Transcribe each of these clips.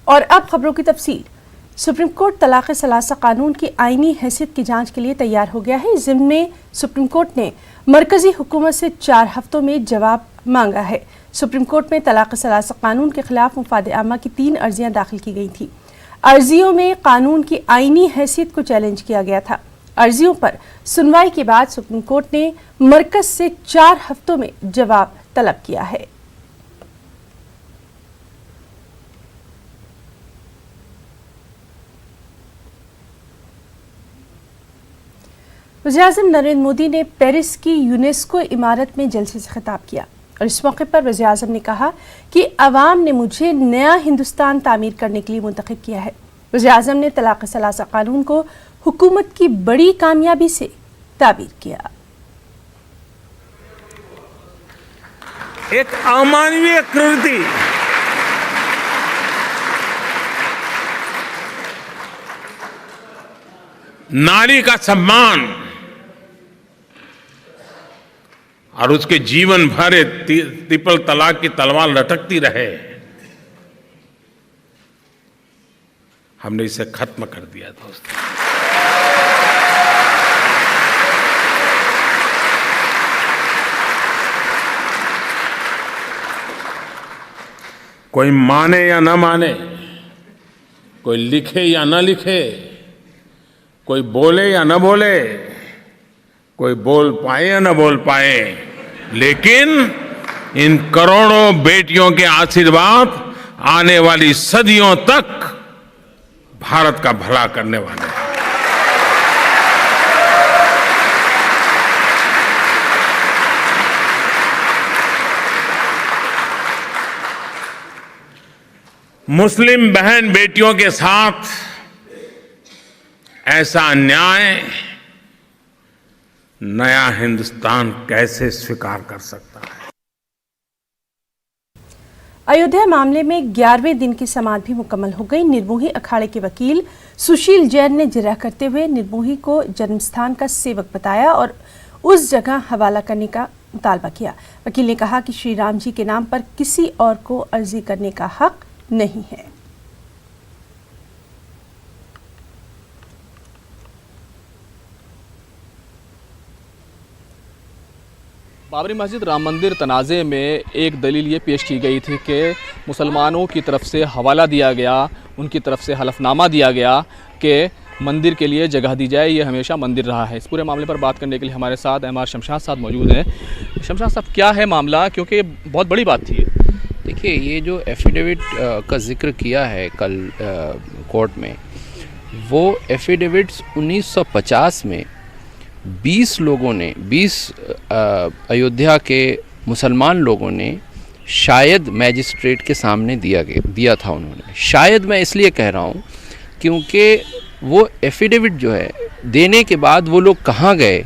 और अब खबरों की तफसील। सुप्रीम कोर्ट तलाक़ सलासा कानून की आईनी हैसियत की जांच के लिए तैयार हो गया है। इस ज़िम्न में सुप्रीम कोर्ट ने मरकजी हुकूमत से 4 हफ्तों में जवाब मांगा है। सुप्रीम कोर्ट में तलाक़ सलासा कानून के खिलाफ मुफाद आमा की 3 अर्जियां दाखिल की गई थी। अर्जियों में कानून की आईनी हैसियत को चैलेंज किया गया था। अर्जियों पर सुनवाई के बाद सुप्रीम कोर्ट ने मरकज से 4 हफ्तों में जवाब तलब किया है। वज़ीर-ए-आज़म नरेंद्र मोदी ने पेरिस की यूनेस्को इमारत में जलसे से खिताब किया और इस मौके पर वज़ीर-ए-आज़म ने कहा कि अवाम ने मुझे नया हिंदुस्तान तामीर करने के लिए मुंतखब किया है। वज़ीर-ए-आज़म ने तलाक़ सलासा कानून को हुकूमत की बड़ी कामयाबी से ताबीर किया। एक अमानवीय कृति, नारी का सम्मान और उसके जीवन भर ट्रिपल तलाक की तलवार लटकती रहे, हमने इसे खत्म कर दिया दोस्तों। कोई माने या न माने, कोई लिखे या न लिखे, कोई बोले या न बोले, कोई बोल पाए या न बोल पाए, लेकिन इन करोड़ों बेटियों के आशीर्वाद आने वाली सदियों तक भारत का भला करने वाले हैं। मुस्लिम बहन बेटियों के साथ ऐसा अन्याय नया हिंदुस्तान कैसे स्वीकार कर सकता है। अयोध्या मामले में 11वें दिन की समाअत भी मुकम्मल हो गई। निर्मोही अखाड़े के वकील सुशील जैन ने जिरह करते हुए निर्मोही को जन्मस्थान का सेवक बताया और उस जगह हवाला करने का मुतालबा किया। वकील ने कहा कि श्री राम जी के नाम पर किसी और को अर्जी करने का हक नहीं है। बाबरी मस्जिद राम मंदिर तनाज़े में एक दलील ये पेश की गई थी कि मुसलमानों की तरफ से हवाला दिया गया, उनकी तरफ से हलफनामा दिया गया कि मंदिर के लिए जगह दी जाए, ये हमेशा मंदिर रहा है। इस पूरे मामले पर बात करने के लिए हमारे साथ एमआर शमशाद साहब मौजूद हैं। शमशाद साहब, क्या है मामला, क्योंकि ये बहुत बड़ी बात थी। देखिए, ये जो एफिडेविट का जिक्र किया है कल कोर्ट में, वो एफिडेविट्स 1950 में 20 लोगों ने, 20 अयोध्या के मुसलमान लोगों ने शायद मैजिस्ट्रेट के सामने दिया था उन्होंने। शायद मैं इसलिए कह रहा हूँ क्योंकि वो एफिडेविट जो है देने के बाद वो लोग कहाँ गए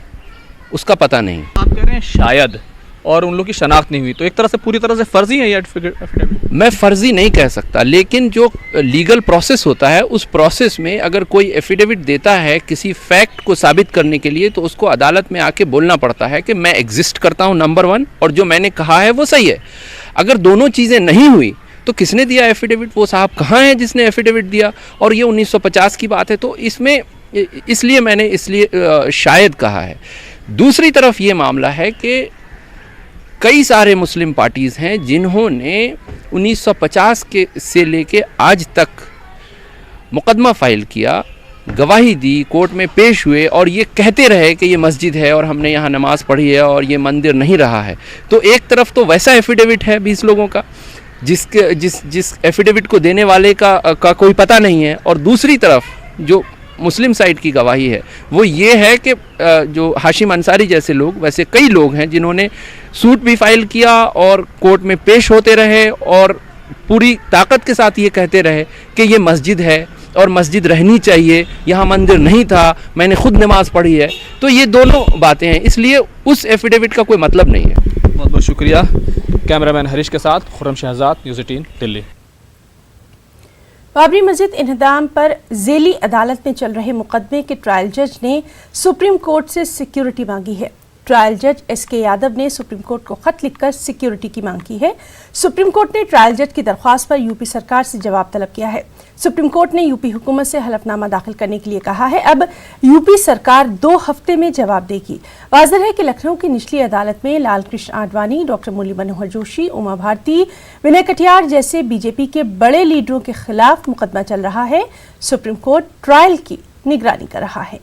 उसका पता नहीं। आप कह रहे हैं शायद, और उन लोग की शनाख्त नहीं हुई, तो एक तरह से पूरी तरह से फर्जी है ये एफिडेविट। मैं फर्जी नहीं कह सकता, लेकिन जो लीगल प्रोसेस होता है उस प्रोसेस में अगर कोई एफिडेविट देता है किसी फैक्ट को साबित करने के लिए, तो उसको अदालत में आके बोलना पड़ता है कि मैं एग्जिस्ट करता हूं, नंबर 1, और जो मैंने कहा है वो सही है। अगर दोनों चीज़ें नहीं हुई तो किसने दिया एफिडेविट, वो साहब कहाँ हैं जिसने एफिडेविट दिया, और ये 1950 की बात है। तो इसमें इसलिए मैंने शायद कहा है। दूसरी तरफ ये मामला है कि कई सारे मुस्लिम पार्टीज़ हैं जिन्होंने 1950 के से लेके आज तक मुकदमा फ़ाइल किया, गवाही दी, कोर्ट में पेश हुए और ये कहते रहे कि ये मस्जिद है और हमने यहाँ नमाज़ पढ़ी है और ये मंदिर नहीं रहा है। तो एक तरफ तो वैसा एफिडेविट है 20 लोगों का जिस एफिडेविट को देने वाले का कोई पता नहीं है, और दूसरी तरफ जो मुस्लिम साइड की गवाही है वो ये है कि जो हाशिम अंसारी जैसे लोग, वैसे कई लोग हैं जिन्होंने सूट भी फाइल किया और कोर्ट में पेश होते रहे और पूरी ताकत के साथ ये कहते रहे कि ये मस्जिद है और मस्जिद रहनी चाहिए, यहाँ मंदिर नहीं था, मैंने खुद नमाज पढ़ी है। तो ये दोनों बातें हैं, इसलिए उस एफिडेविट का कोई मतलब नहीं है। बहुत बहुत शुक्रिया। कैमरामैन हरीश के साथ खुर्रम शहजाद, न्यूज़ 18 दिल्ली। बाबरी मस्जिद इंहदाम पर ज़ेली अदालत में चल रहे मुकदमे के ट्रायल जज ने सुप्रीम कोर्ट से सिक्योरिटी मांगी है। ट्रायल जज एसके यादव ने सुप्रीम कोर्ट को खत लिखकर सिक्योरिटी की मांग की है। सुप्रीम कोर्ट ने ट्रायल जज की दरख्वास्त पर यूपी सरकार से जवाब तलब किया है। सुप्रीम कोर्ट ने यूपी हुकूमत से हलफनामा दाखिल करने के लिए कहा है। अब यूपी सरकार 2 हफ्ते में जवाब देगी। वाज़ेह है कि लखनऊ की निचली अदालत में लाल कृष्ण आडवाणी, डॉक्टर मुरली मनोहर जोशी, उमा भारती, विनय कटियार जैसे बीजेपी के बड़े लीडरों के खिलाफ मुकदमा चल रहा है। सुप्रीम कोर्ट ट्रायल की निगरानी कर रहा है।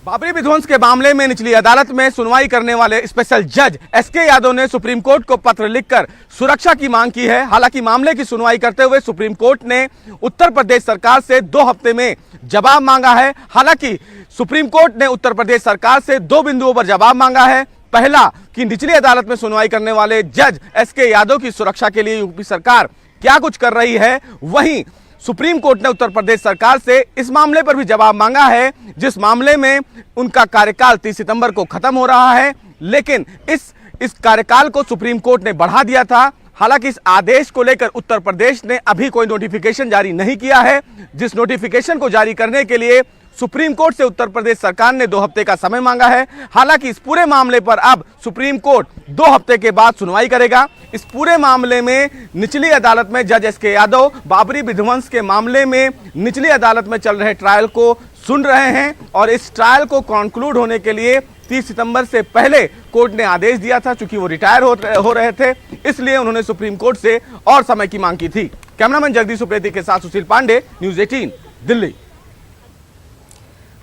बाबरी विध्वंस के मामले में निचली अदालत में सुनवाई करने वाले स्पेशल जज एसके यादव ने सुप्रीम कोर्ट को पत्र लिखकर सुरक्षा की मांग की है। हालांकि मामले की सुनवाई करते हुए सुप्रीम कोर्ट ने उत्तर प्रदेश सरकार से 2 हफ्ते में जवाब मांगा है। हालांकि सुप्रीम कोर्ट ने उत्तर प्रदेश सरकार से 2 बिंदुओं पर जवाब मांगा है। पहला कि निचली अदालत में सुनवाई करने वाले जज एसके यादव की सुरक्षा के लिए यूपी सरकार क्या कुछ कर रही है। वहीं सुप्रीम कोर्ट ने उत्तर प्रदेश सरकार से इस मामले पर भी जवाब मांगा है, जिस मामले में उनका कार्यकाल 30 सितंबर को खत्म हो रहा है, लेकिन इस कार्यकाल को सुप्रीम कोर्ट ने बढ़ा दिया था। हालांकि इस आदेश को लेकर उत्तर प्रदेश ने अभी कोई नोटिफिकेशन जारी नहीं किया है, जिस नोटिफिकेशन को जारी करने के लिए सुप्रीम कोर्ट से उत्तर प्रदेश सरकार ने 2 हफ्ते का समय मांगा है। हालांकि इस पूरे मामले पर अब सुप्रीम कोर्ट 2 हफ्ते के बाद सुनवाई करेगा। इस पूरे मामले में निचली अदालत में जज एसके यादव बाबरी विध्वंस के मामले में निचली अदालत में चल रहे ट्रायल को सुन रहे हैं और इस ट्रायल को कंक्लूड होने के लिए 30 सितंबर से पहले कोर्ट ने आदेश दिया था। चूंकि वो रिटायर हो रहे थे, इसलिए उन्होंने सुप्रीम कोर्ट से और समय की मांग की थी। कैमरामैन जगदीश उप्रेती के साथ सुशील पांडे, न्यूज़ 18 दिल्ली।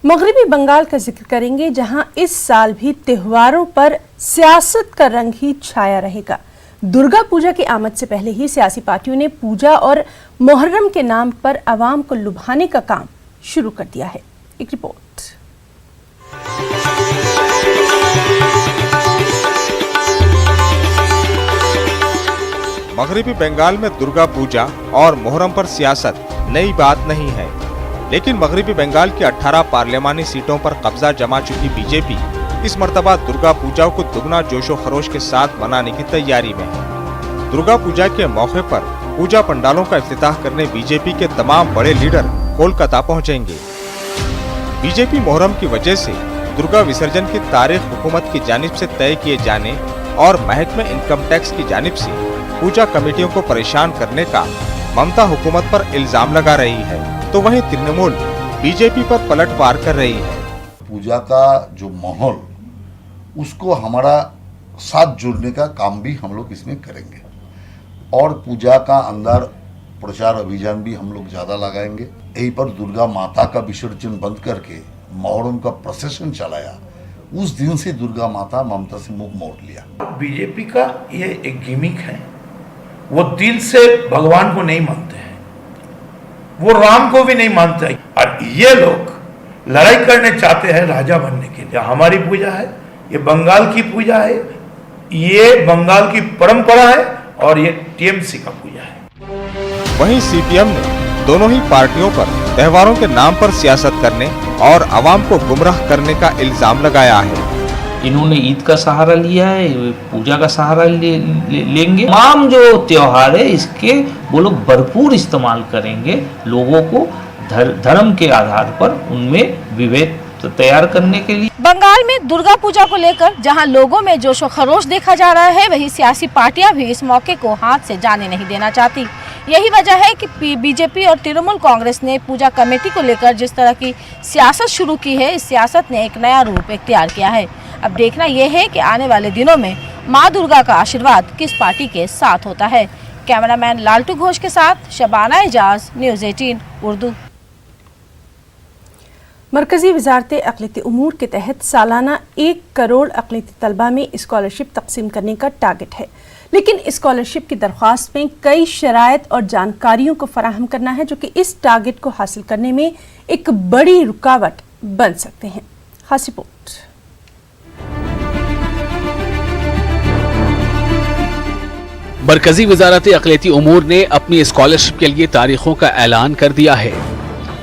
मगरबी बंगाल का जिक्र करेंगे, जहां इस साल भी त्योहारों पर सियासत का रंग ही छाया रहेगा। दुर्गा पूजा की आमद से पहले ही सियासी पार्टियों ने पूजा और मुहर्रम के नाम पर आवाम को लुभाने का काम शुरू कर दिया है। एक रिपोर्ट। मगरबी बंगाल में दुर्गा पूजा और मुहर्रम पर सियासत नई बात नहीं है, लेकिन मगरबी बंगाल की 18 पार्लियामानी सीटों पर कब्जा जमा चुकी बीजेपी इस मर्तबा दुर्गा पूजा को दुगना जोशो खरोश के साथ मनाने की तैयारी में है। दुर्गा पूजा के मौके पर पूजा पंडालों का इफ्तिताह करने बीजेपी के तमाम बड़े लीडर कोलकाता पहुंचेंगे। बीजेपी मुहर्रम की वजह से दुर्गा विसर्जन की तारीख हुकूमत की जानिब से तय किए जाने और महकमे इनकम टैक्स की जानिब से पूजा कमेटियों को परेशान करने का ममता हुकूमत पर इल्जाम लगा रही है, तो वहीं तृणमूल बीजेपी पर पलटवार कर रही है। पूजा का जो माहौल, उसको हमारा साथ जुड़ने का काम भी हम लोग इसमें करेंगे और पूजा का अंदर प्रचार अभियान भी हम लोग ज़्यादा लगाएंगे। यहीं पर दुर्गा माता का विसर्जन बंद करके मुहर्रम का प्रोसेशन चलाया। उस दिन से दुर्गा माता ममता से मुंह मोड़ लिया। बीजेपी का ये एक गिमिक है, वो दिल से भगवान को नहीं मानते हैं, वो राम को भी नहीं मानते हैं और ये लोग लड़ाई करने चाहते हैं राजा बनने के लिए। हमारी पूजा है, ये बंगाल की पूजा है, ये बंगाल की परंपरा है और ये टीएमसी का पूजा है। वहीं सीपीएम ने दोनों ही पार्टियों पर त्योहारों के नाम पर सियासत करने और आवाम को गुमराह करने का इल्जाम लगाया है। इन्होंने ईद का सहारा लिया है, पूजा का सहारा लेंगे। तमाम जो त्योहार है इसके वो लोग भरपूर इस्तेमाल करेंगे, लोगों को धर्म के आधार पर उनमें विभेद तैयार करने के लिए। बंगाल में दुर्गा पूजा को लेकर जहां लोगों में जोशो खरोश देखा जा रहा है, वहीं सियासी पार्टियां भी इस मौके को हाथ से जाने नहीं देना चाहती। यही वजह है कि बीजेपी और तृणमूल कांग्रेस ने पूजा कमेटी को लेकर जिस तरह की सियासत शुरू की है, इस सियासत ने एक नया रूप इख्तियार किया है। अब देखना यह है कि आने वाले दिनों में मां दुर्गा का आशीर्वाद किस पार्टी के साथ होता है। कैमरामैन लालटू घोष के साथ शबाना एजाज, न्यूज़ 18 उर्दू। मरकजी वजारत अक़लियती उमूर के तहत सालाना 1 करोड़ अक़लियती तलबा में स्कॉलरशिप तकसीम करने का टारगेट है, लेकिन स्कॉलरशिप की दरख्वास्त में कई शराइत और जानकारियों को फराहम करना है, जो कि इस टारगेट को हासिल करने में एक बड़ी रुकावट बन सकते हैं। खास रिपोर्ट। मरकजी वजारत अक़लियती उमूर ने अपनी स्कॉलरशिप के लिए तारीखों का ऐलान कर दिया है।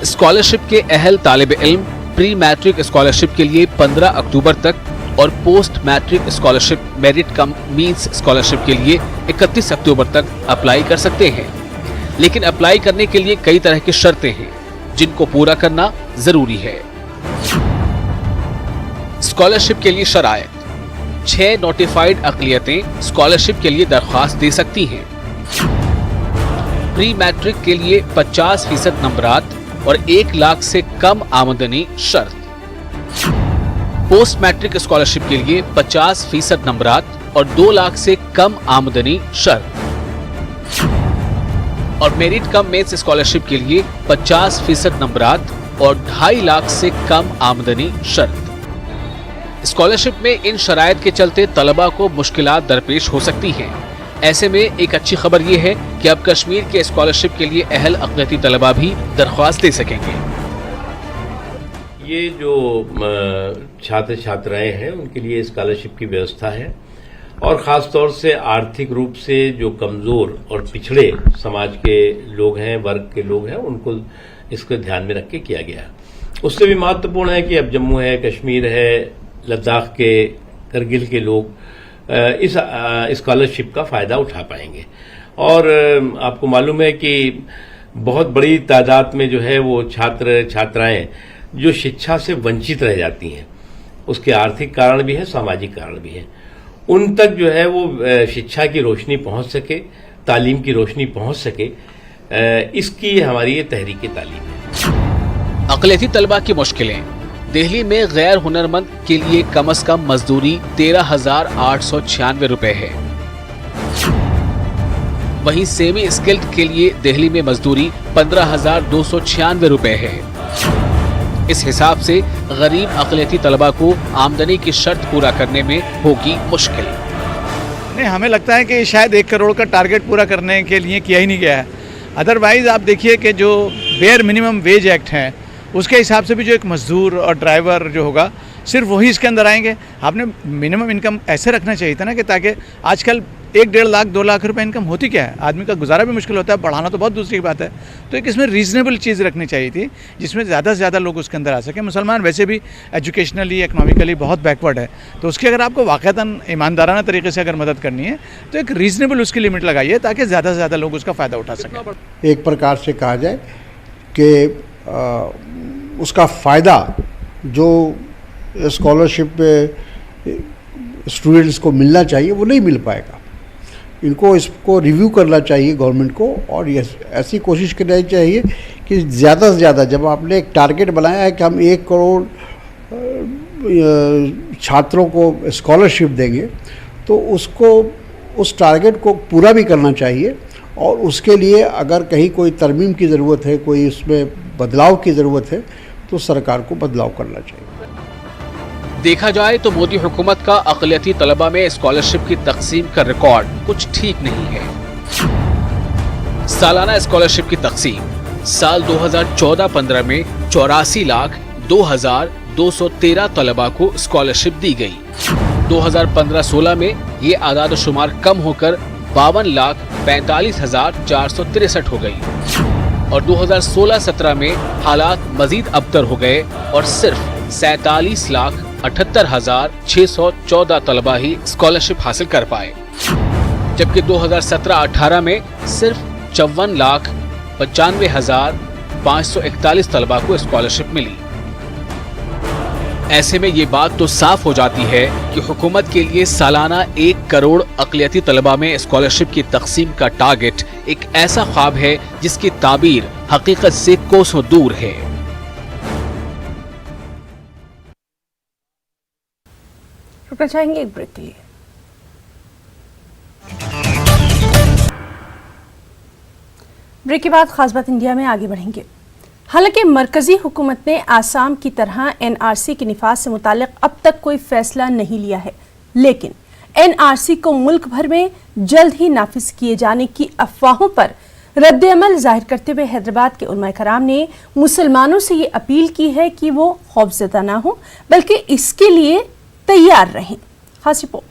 स्कॉलरशिप के अहल तालिब इल्म प्री मैट्रिक स्कॉलरशिप के लिए 15 अक्टूबर तक और पोस्ट मैट्रिक स्कॉलरशिप मेरिट कम मींस स्कॉलरशिप के लिए 31 अक्टूबर तक अप्लाई कर सकते हैं, लेकिन अप्लाई करने के लिए कई तरह की शर्तें हैं जिनको पूरा करना जरूरी है। स्कॉलरशिप के लिए शराइत। 6 नोटिफाइड अक़लियतें स्कॉलरशिप के लिए दरख्वास्त दे सकती हैं। प्री मैट्रिक के लिए 50% नंबरात और 1 लाख से कम आमदनी शर्त। पोस्ट मैट्रिक स्कॉलरशिप के लिए 50% नंबरात और 2 लाख से कम आमदनी शर्त। और मेरिट कम मेंस स्कॉलरशिप के लिए 50% नंबरात और 2.5 लाख से कम आमदनी शर्त। स्कॉलरशिप में इन शराइत के चलते तलबा को मुश्किलात दरपेश हो सकती हैं। ऐसे में एक अच्छी खबर ये है कि अब कश्मीर के स्कॉलरशिप के लिए अहल अक़लियती तलबा भी दरख्वास्त दे सकेंगे। ये जो छात्र छात्राएं हैं उनके लिए स्कॉलरशिप की व्यवस्था है और ख़ास तौर से आर्थिक रूप से जो कमज़ोर और पिछड़े समाज के लोग हैं, वर्ग के लोग हैं, उनको इसको ध्यान में रख के किया गया है। उससे भी महत्वपूर्ण है कि अब जम्मू है, कश्मीर है, लद्दाख के, करगिल के लोग इस स्कॉलरशिप का फ़ायदा उठा पाएंगे। और आपको मालूम है कि बहुत बड़ी तादाद में जो है वो छात्र छात्राएं जो शिक्षा से वंचित रह जाती हैं, उसके आर्थिक कारण भी हैं, सामाजिक कारण भी हैं। उन तक जो है वो शिक्षा की रोशनी पहुंच सके, तालीम की रोशनी पहुंच सके, इसकी हमारी ये तहरीक तालीम है। अक़लियती तलबा की मुश्किलें। दिल्ली में गैर हुनरमंद के लिए कम से कम मजदूरी 13,896 रुपए है। वहीं सेमी स्किल्ड के लिए दिल्ली में मजदूरी 15,296 रुपए है। इस हिसाब से गरीब अक़लियती तलबा को आमदनी की शर्त पूरा करने में होगी मुश्किल। नहीं, हमें लगता है कि शायद 1 करोड़ का टारगेट पूरा करने के लिए किया ही नहीं गया है। अदरवाइज आप देखिए कि जो बेयर मिनिमम वेज एक्ट है उसके हिसाब से भी जो एक मजदूर और ड्राइवर जो होगा सिर्फ वही इसके अंदर आएंगे। आपने मिनिमम इनकम ऐसे रखना चाहिए था ना कि ताकि आजकल 1-1.5 लाख 2 लाख रुपए इनकम होती क्या है, आदमी का गुजारा भी मुश्किल होता है, बढ़ाना तो बहुत दूसरी बात है। तो एक इसमें रीज़नेबल चीज़ रखनी चाहिए थी जिसमें ज़्यादा से ज़्यादा लोग उसके अंदर आ सकें। मुसलमान वैसे भी एजुकेशनली इकनॉमिकली बहुत बैकवर्ड है, तो उसकी अगर आपको वाक़तन ईमानदाराना तरीके से अगर मदद करनी है तो एक रीज़नेबल उसकी लिमिट लगाइए ताकि ज़्यादा से ज़्यादा लोग उसका फ़ायदा उठा सकें। एक प्रकार से कहा जाए कि उसका फ़ायदा जो स्कॉलरशिप स्टूडेंट्स को मिलना चाहिए वो नहीं मिल पाएगा। इनको इसको रिव्यू करना चाहिए गवर्नमेंट को, और ये ऐसी कोशिश करनी चाहिए कि ज़्यादा से ज़्यादा, जब आपने एक टारगेट बनाया है कि हम 1 करोड़ छात्रों को स्कॉलरशिप देंगे, तो उसको उस टारगेट को पूरा भी करना चाहिए। और उसके लिए अगर कहीं कोई तरमीम की ज़रूरत है, कोई उसमें बदलाव की ज़रूरत है, तो सरकार को बदलाव करना चाहिए। देखा जाए तो मोदी हुकूमत का अक़लियती तलबा में स्कॉलरशिप की तक़सीम का रिकॉर्ड कुछ ठीक नहीं है। सालाना स्कॉलरशिप की तक़सीम साल 2014-15 में 84,02,213 तलबा को स्कॉलरशिप दी गई। 2015-16 में ये आदाद शुमार कम होकर 52,45,463 हो गई और 2016-17 में हालात मजीद अबतर हो गए और सिर्फ 47,78,614 तलबा ही स्कॉलरशिप हासिल कर पाए, जबकि 2017-18 में सिर्फ 54,95,541 तलबा को स्कॉलरशिप मिली। ऐसे में ये बात तो साफ हो जाती है कि हुकूमत के लिए सालाना 1 करोड़ अक़लियती तलबा में स्कॉलरशिप की तक़सीम का टारगेट एक ऐसा ख्वाब है जिसकी ताबीर हकीकत से कोसों दूर है। रुकना चाहेंगे एक ब्रेक के लिए। ब्रेक के बाद खास बात इंडिया में आगे बढ़ेंगे। हालांकि मरकजी हुकूमत ने आसाम की तरह एनआरसी के निफाज से मुतालिक अब तक कोई फैसला नहीं लिया है, लेकिन एनआरसी को मुल्क भर में जल्द ही नाफिज किए जाने की अफवाहों पर रद्द-ए-अमल जाहिर करते हुए हैदराबाद के उलमा कराम ने मुसलमानों से ये अपील की है कि वो खौफज़दा ना हो, बल्कि इसके लिए तैयार रहें। खास रिपोर्ट।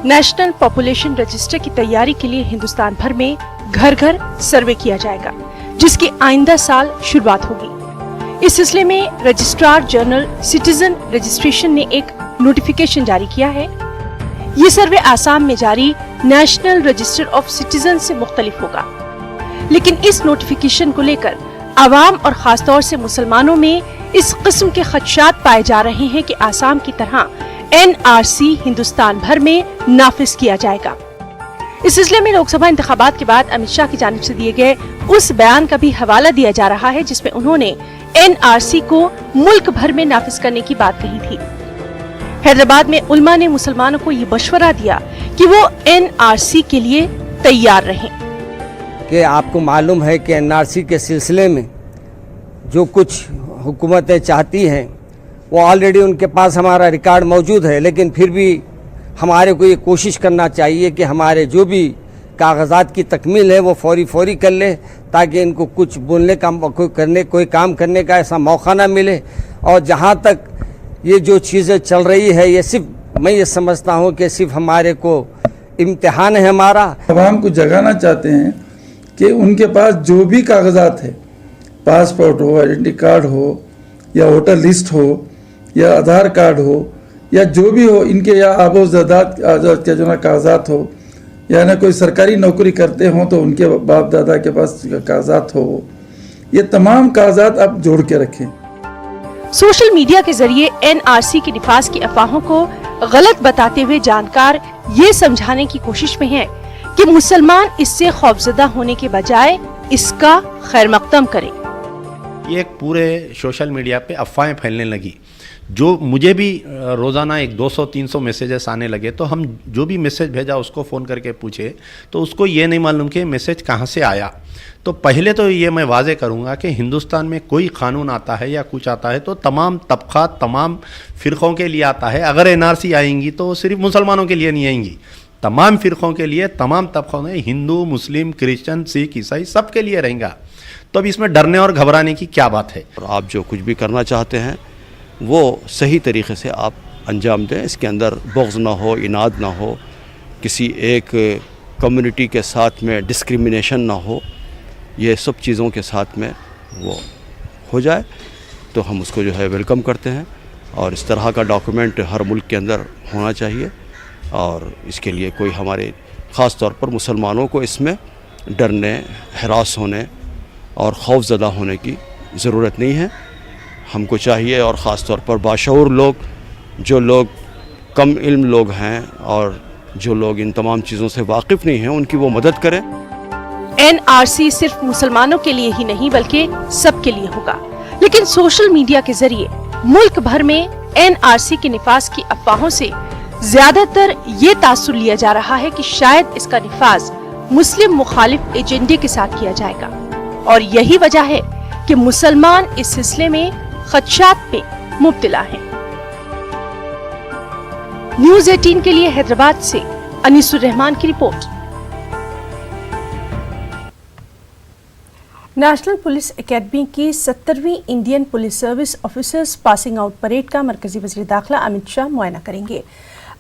नेशनल पॉपुलेशन रजिस्टर की तैयारी के लिए हिंदुस्तान भर में घर घर सर्वे किया जाएगा, जिसकी आइंदा साल शुरुआत होगी। इस सिलसिले में रजिस्ट्रार जनरल सिटीजन रजिस्ट्रेशन ने एक नोटिफिकेशन जारी किया है। ये सर्वे आसाम में जारी नेशनल रजिस्टर ऑफ सिटीजन से मुख्तलिफ होगा। लेकिन इस नोटिफिकेशन को लेकर आवाम और खासतौर से मुसलमानों में इस किस्म के खदशात पाए जा रहे हैं कि आसाम की तरह NRC हिंदुस्तान भर में नाफिज किया जाएगा। इस सिलसिले में लोकसभा इंतखाबात के बाद अमित शाह की जानिब से दिए गए उस बयान का भी हवाला दिया जा रहा है जिसमें उन्होंने NRC को मुल्क भर में नाफिज करने की बात कही थी। हैदराबाद में उल्मा ने मुसलमानों को ये मशवरा दिया कि वो NRC के लिए तैयार रहें। कि आपको मालूम है कि NRC के सिलसिले में जो कुछ हुकूमतें चाहती हैं वो ऑलरेडी उनके पास हमारा रिकॉर्ड मौजूद है, लेकिन फिर भी हमारे को ये कोशिश करना चाहिए कि हमारे जो भी कागजात की तकमील है वो फौरी कर ले, ताकि इनको कुछ बोलने का कोई काम करने का ऐसा मौका ना मिले। और जहाँ तक ये जो चीज़ें चल रही है ये सिर्फ मैं ये समझता हूँ कि सिर्फ हमारे को इम्तिहान है हमारा। आवाम को जगाना चाहते हैं कि उनके पास जो भी कागजात है, पासपोर्ट हो, आइडेंटिटी कार्ड हो या वोटर लिस्ट हो या आधार कार्ड हो या जो भी हो, इनके या आबो ज़ादात के जो ना कागजात हो या ना कोई सरकारी नौकरी करते हों तो उनके बाप दादा के पास कागजात हो, ये तमाम कागजात आप जोड़ के रखें। सोशल मीडिया के जरिए NRC के निफाज की अफवाहों को गलत बताते हुए जानकार ये समझाने की कोशिश में हैं कि मुसलमान इससे खौफजदा होने के बजाय इसका खैर मकदम करें। ये एक पूरे सोशल मीडिया पे अफवाहें फैलने लगी, जो मुझे भी रोज़ाना एक 200-300 मैसेजेस आने लगे। तो हम जो भी मैसेज भेजा उसको फ़ोन करके पूछे तो उसको ये नहीं मालूम कि मैसेज कहाँ से आया। तो पहले तो ये मैं वाजे करूँगा कि हिंदुस्तान में कोई कानून आता है या कुछ आता है तो तमाम तबक़ात, तमाम फ़िरक़ों के लिए आता है। अगर NRC आएंगी तो सिर्फ मुसलमानों के लिए नहीं आएंगी, तमाम फ़िरक़ों के लिए, तमाम तबक़ों में, हिंदू, मुस्लिम, क्रिश्चन, सिख, ईसाई सब के लिए रहेगा। तो अब इसमें डरने और घबराने की क्या बात है। आप जो कुछ भी करना चाहते हैं वो सही तरीके से आप अंजाम दें, इसके अंदर बुग़्ज़ ना हो, इनाद ना हो, किसी एक कम्युनिटी के साथ में डिस्क्रिमिनेशन ना हो, ये सब चीज़ों के साथ में वो हो जाए तो हम उसको जो है वेलकम करते हैं। और इस तरह का डॉक्यूमेंट हर मुल्क के अंदर होना चाहिए और इसके लिए कोई हमारे ख़ास तौर पर मुसलमानों को इसमें डरने, हरास होने और खौफज़दा होने की ज़रूरत नहीं है। हमको चाहिए, और ख़ास तौर पर बाशऊर लोग, जो लोग कम इल्म लोग हैं और जो लोग इन तमाम चीज़ों से वाकिफ़ नहीं हैं, उनकी वो मदद करें। NRC सिर्फ मुसलमानों के लिए ही नहीं बल्कि सबके लिए होगा, लेकिन सोशल मीडिया के जरिए मुल्क भर में NRC के निफाज की अफवाहों से ज्यादातर ये तासुर लिया जा रहा है कि शायद इसका निफाज मुस्लिम मुखालिफ एजेंडे के साथ किया जाएगा, और यही वजह है कि मुसलमान इस सिलसिले में खदशात में मुब्तला हैं। न्यूज़ 18 के लिए हैदराबाद से अनीसुर रहमान की रिपोर्ट। नेशनल पुलिस एकेडमी की 70वीं Indian police service officers passing out parade का मरकजी वज़ीर दाखिला अमित शाह मुआयना करेंगे।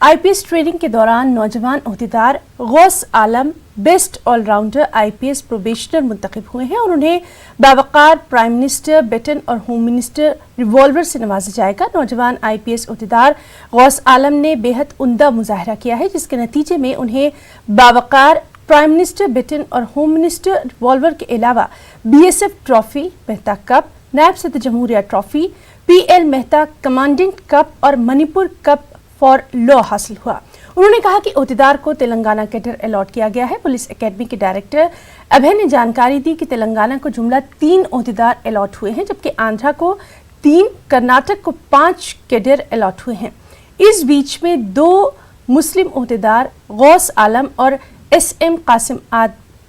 IPS ट्रेनिंग के दौरान नौजवान ओहदेदार गौस आलम बेस्ट ऑलराउंडर IPS प्रोबेशनर मुंतखब हुए हैं और उन्हें बावकार प्राइम मिनिस्टर बेटन और होम मिनिस्टर रिवॉल्वर से नवाजा जाएगा। नौजवान IPS ओहदेदार गौस आलम ने बेहद उम्दा मुजाहरा किया है, जिसके नतीजे में उन्हें बावकार प्राइम मिनिस्टर बेटन और होम मिनिस्टर रिवॉल्वर के अलावा BSF ट्रॉफी, मेहता कप, नायब सदर जमहूरिया trophy, PL Mehta commandant cup और मणिपुर कप फॉर लॉ हासिल हुआ। उन्होंने कहा कि ओहदेदार को तेलंगाना कैडर अलॉट किया गया है। पुलिस एकेडमी के डायरेक्टर अभय ने जानकारी दी कि तेलंगाना को जुमला 3 ओहदेदार अलॉट हुए हैं, जबकि आंध्रा को 3, कर्नाटक को 5 कैडर अलॉट हुए हैं। इस बीच में 2 मुस्लिम ओहदेदार गौस आलम और SM कासिम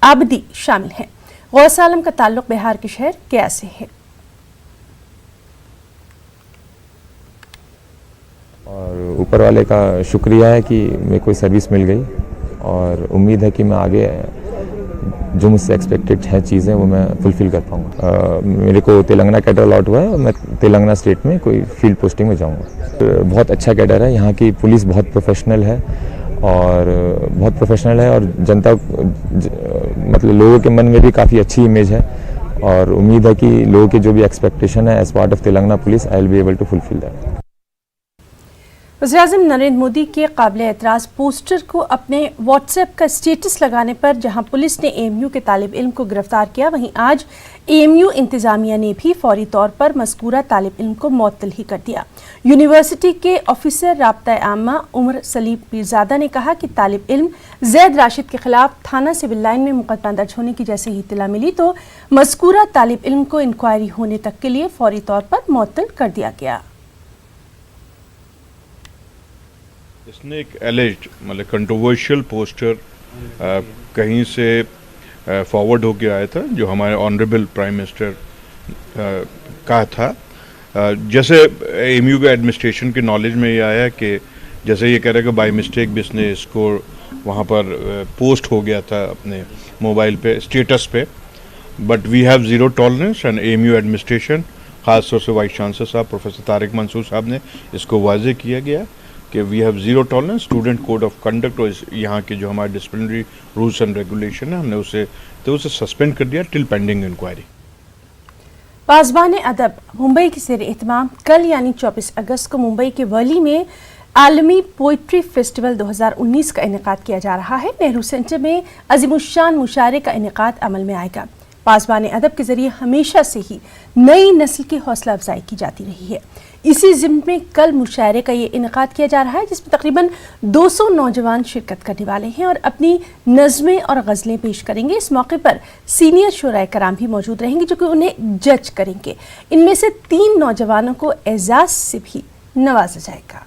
आबदी शामिल हैं। गौस आलम का ताल्लुक बिहार के शहर गया से है। और ऊपर वाले का शुक्रिया है कि मेरे को सर्विस मिल गई, और उम्मीद है कि मैं आगे जो मुझसे एक्सपेक्टेड है चीज़ें वो मैं फुलफ़िल कर पाऊँगा। मेरे को तेलंगाना कैडर अलॉट हुआ है और मैं तेलंगाना स्टेट में कोई फील्ड पोस्टिंग में जाऊँगा। बहुत अच्छा कैडर है, यहाँ की पुलिस बहुत प्रोफेशनल है और जनता मतलब लोगों के मन में भी काफ़ी अच्छी इमेज है, और उम्मीद है कि लोगों के जो भी एक्सपेक्टेशन है as part of Telangana police I will be able to fulfil that. वज़ीर-ए-आज़म नरेंद्र मोदी के काबिल एतराज़ पोस्टर को अपने व्हाट्सएप का स्टेटस लगाने पर जहां पुलिस ने एएमयू के तालिब इल्म को गिरफ्तार किया, वहीं आज एएमयू इंतज़ामिया ने भी फौरी तौर पर मज़कूरा तालिब इल्म को मुअत्तल ही कर दिया। यूनिवर्सिटी के ऑफिसर राब्ता आम्मा उमर सलीम पीरजादा ने कहा कि तालिब इल्म जैद राशिद के खिलाफ थाना सिविल लाइन में मुकदमा दर्ज होने की जैसे ही इत्तला मिली तो मज़कूरा तालिब इल्म को इंक्वायरी होने तक के लिए फौरी तौर पर मुअत्तल कर दिया गया। इसने एक एलिज्ड मतलब कंट्रोवर्शियल पोस्टर कहीं से फॉरवर्ड होके आया था जो हमारे ऑनरेबल प्राइम मिनिस्टर का था। जैसे एएमयू के एडमिनिस्ट्रेशन के नॉलेज में ये आया कि जैसे ये कह रहा है कि बाय मिस्टेक भी इसने इसको वहाँ पर पोस्ट हो गया था अपने मोबाइल पे स्टेटस पे, but we have zero tolerance and AMU administration ख़ास तौर से वाइस चांसलर साहब प्रोफेसर तारिक मंसूर साहब ने इसको वाज़े किया गया कि we have zero tolerance. Student code of conduct और यहाँ के जो हमारे डिसिप्लिनरी रूल्स एंड रेगुलेशन है हमने उसे सस्पेंड कर दिया टिल पेंडिंग इंक्वायरी। पासबान अदब मुंबई के ज़ेर एहतमाम कल यानी 24 अगस्त को मुंबई के वर्ली में आलमी पोइट्री फेस्टिवल 2019 का इनेकाद किया जा रहा है। नेहरू सेंटर में अज़ीमुश्शान मुशायरे का इनेकाद अमल में आएगा। पासबान अदब के जरिए हमेशा से ही नई नस्ल की हौसला अफजाई की जाती रही है। इसी ज़िम्न में कल मुशायरे का ये इनेकाद किया जा रहा है जिसमें तकरीबन 200 नौजवान शिरकत करने वाले हैं और अपनी नज़में और गज़लें पेश करेंगे। इस मौके पर सीनियर शुराए कराम भी मौजूद रहेंगे जो कि उन्हें जज करेंगे। इनमें से 3 नौजवानों को एजाज़ से भी नवाजा जाएगा।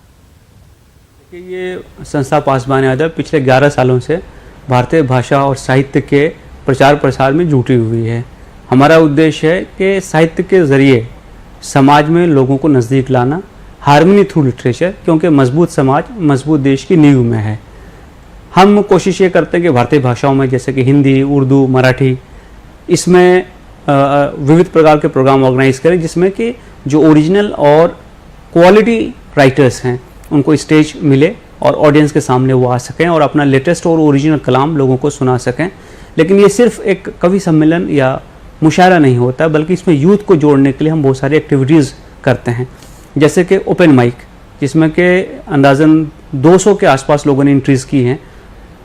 ये संस्था पासबान अदब पिछले 11 सालों से भारतीय भाषा और साहित्य के प्रचार प्रसार में जुटी हुई है। हमारा उद्देश्य है कि साहित्य के ज़रिए समाज में लोगों को नज़दीक लाना, हार्मनी थ्रू लिटरेचर, क्योंकि मजबूत समाज मजबूत देश की नींव में है। हम कोशिश ये करते हैं कि भारतीय भाषाओं में जैसे कि हिंदी, उर्दू, मराठी, इसमें विविध प्रकार के प्रोग्राम ऑर्गेनाइज करें जिसमें कि जो ओरिजिनल और क्वालिटी राइटर्स हैं उनको स्टेज मिले और ऑडियंस के सामने वो आ सकें और अपना लेटेस्ट और ओरिजिनल कलाम लोगों को सुना सकें। लेकिन ये सिर्फ एक कवि सम्मेलन या मुशायरा नहीं होता बल्कि इसमें यूथ को जोड़ने के लिए हम बहुत सारी एक्टिविटीज़ करते हैं, जैसे कि ओपन माइक जिसमें कि अंदाज़न 200 के आसपास लोगों ने एंट्रीज़ की हैं।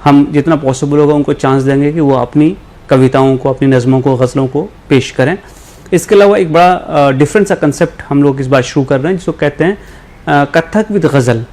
हम जितना पॉसिबल होगा उनको चांस देंगे कि वो अपनी कविताओं को, अपनी नज़मों को, गज़लों को पेश करें। इसके अलावा एक बड़ा डिफरेंट सा कंसेप्ट हम लोग इस बार शुरू कर रहे हैं जिसको कहते हैं कथक विद गज़ल।